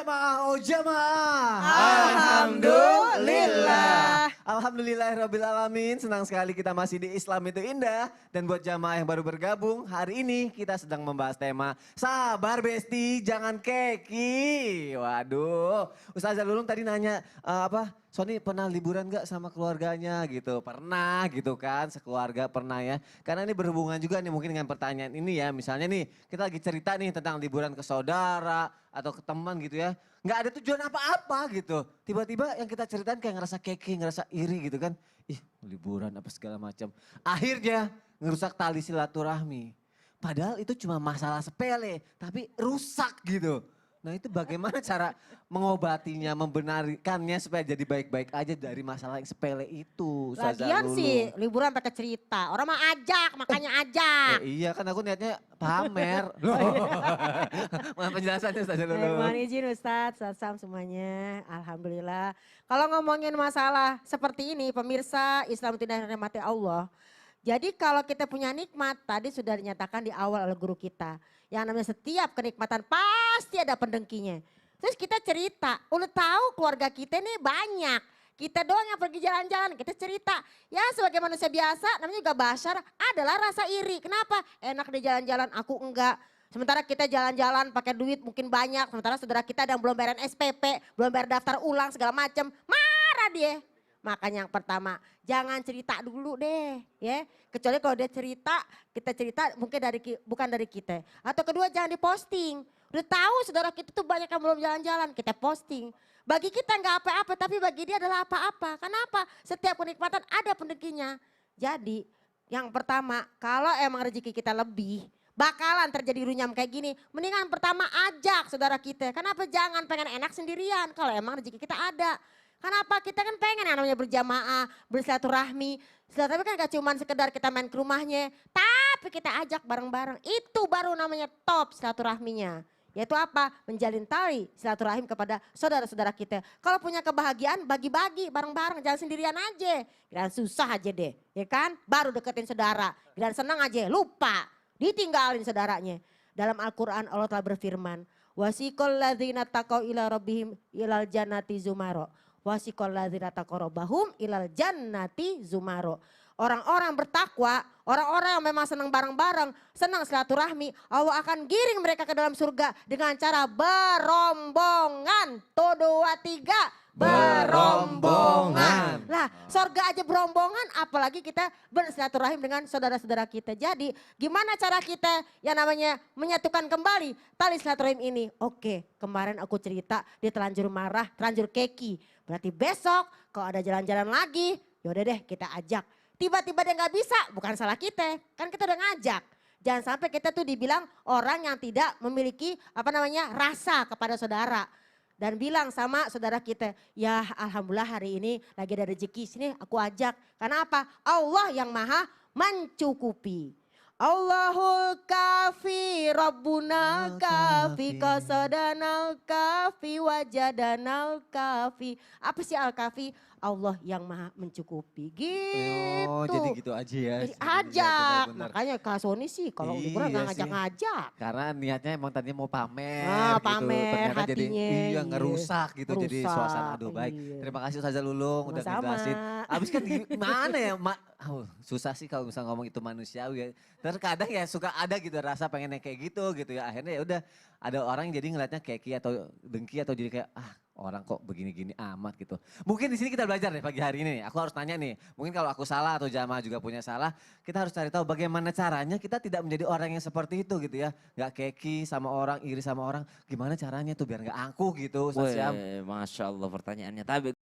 Jamaah, oh jamaah. Alhamdulillah. Alhamdulillahirrabbilalamin. Senang sekali kita masih di Islam itu indah. Dan buat jamaah yang baru bergabung, hari ini kita sedang membahas tema sabar besti, jangan keki. Waduh, Ustazah Lulung tadi nanya Sony pernah liburan gak sama keluarganya gitu? Pernah gitu kan, sekeluarga pernah ya. Karena ini berhubungan juga nih mungkin dengan pertanyaan ini ya. Misalnya nih kita lagi cerita nih tentang liburan ke saudara atau ke teman gitu ya. Nggak ada tujuan apa-apa gitu. Tiba-tiba yang kita ceritain kayak ngerasa keki, ngerasa iri gitu kan. Ih liburan apa segala macam. Akhirnya ngerusak tali silaturahmi. Padahal itu cuma masalah sepele tapi rusak gitu. Nah itu bagaimana cara mengobatinya, membenarkannya supaya jadi baik-baik aja dari masalah yang sepele itu. Lagian sih liburan pakai cerita. Orang mah ajak, makanya ajak. Iya kan aku niatnya pamer. Mohon penjelasannya Ustazah Lulung. Mohon izin Ustadz, salam semuanya. Alhamdulillah. Kalau ngomongin masalah seperti ini, pemirsa Islam tidak dirahmati Allah. Jadi kalau kita punya nikmat, tadi sudah dinyatakan di awal oleh guru kita. Yang namanya setiap kenikmatan pasti ada pendengkinya. Terus kita cerita, udah tahu keluarga kita nih banyak. Kita doang yang pergi jalan-jalan, kita cerita. Ya sebagai manusia biasa, namanya juga bashar, adalah rasa iri. Kenapa? Enak di jalan-jalan, aku enggak. Sementara kita jalan-jalan pakai duit mungkin banyak. Sementara saudara kita ada yang belum bayar SPP, belum bayar daftar ulang segala macam. Marah dia. Makanya yang pertama, jangan cerita dulu deh ya. Kecuali kalau dia cerita, kita cerita mungkin bukan dari kita. Atau kedua jangan diposting. Udah tahu saudara kita tuh banyak yang belum jalan-jalan, kita posting. Bagi kita nggak apa-apa, tapi bagi dia adalah apa-apa. Kenapa? Setiap kenikmatan ada pendengkinya. Jadi yang pertama, kalau emang rezeki kita lebih, bakalan terjadi runyam kayak gini. Mendingan pertama ajak saudara kita. Kenapa jangan pengen enak sendirian kalau emang rezeki kita ada. Kenapa? Kita kan pengen yang namanya berjamaah, bersilaturahmi. Silaturahmi kan gak cuma sekedar kita main ke rumahnya. Tapi kita ajak bareng-bareng. Itu baru namanya top silaturahminya. Yaitu apa? Menjalin tali silaturahim kepada saudara-saudara kita. Kalau punya kebahagiaan bagi-bagi bareng-bareng. Jangan sendirian aja. Giliran susah aja deh. Ya kan? Baru deketin saudara. Giliran senang aja lupa. Ditinggalin saudaranya. Dalam Al-Quran Allah telah berfirman. Wasiqal ladzina taqaw ila rabbihim ilal jannati zumaro. Wasiqal ladzina taqarrabahum ilal jannati zumaro. Orang-orang bertakwa, orang-orang yang memang senang bareng-bareng, senang silaturahmi, Allah akan giring mereka ke dalam surga dengan cara berombongan. Tuh 2, 3, berombongan. Lah surga aja berombongan apalagi kita bersilaturahim dengan saudara-saudara kita. Jadi gimana cara kita yang namanya menyatukan kembali tali silaturahim ini. Oke kemarin aku cerita dia terlanjur marah, terlanjur keki. Berarti besok kalau ada jalan-jalan lagi yaudah deh kita ajak. Tiba-tiba dia nggak bisa, bukan salah kita, kan kita udah ngajak. Jangan sampai kita tuh dibilang orang yang tidak memiliki rasa kepada saudara. Dan bilang sama saudara kita, ya alhamdulillah hari ini lagi ada rezeki sini aku ajak. Karena apa? Allah yang maha mencukupi. Allahul kafi, Rabbuna kafi, qasadanal kafi, wajadanal kafi. Apa sih al-kafi? Allah yang maha mencukupi gitu. Oh jadi gitu aja ya. Jadi ajak, makanya Kak Sony sih kalau liburan gak ngajak-ngajak. Karena niatnya emang tadinya mau pamer gitu. Pamer Ternyata jadi hatinya. ngerusak gitu jadi suasana aduh baik. Terima kasih Ustazah Lulung udah ngejelasin. Abis kan gimana ya susah sih kalau misalnya ngomong itu manusiawi ya. Terkadang ya suka ada gitu rasa pengennya kayak gitu ya. Akhirnya ya udah ada orang yang jadi ngeliatnya keki atau dengki atau jadi kayak orang kok begini-gini amat gitu. Mungkin di sini kita belajar deh pagi hari ini nih. Aku harus tanya nih, mungkin kalau aku salah atau jamaah juga punya salah, kita harus cari tahu bagaimana caranya kita tidak menjadi orang yang seperti itu gitu ya. Gak keki sama orang, iri sama orang, gimana caranya tuh biar gak angkuh gitu. Wih, Masya Allah pertanyaannya. Tapi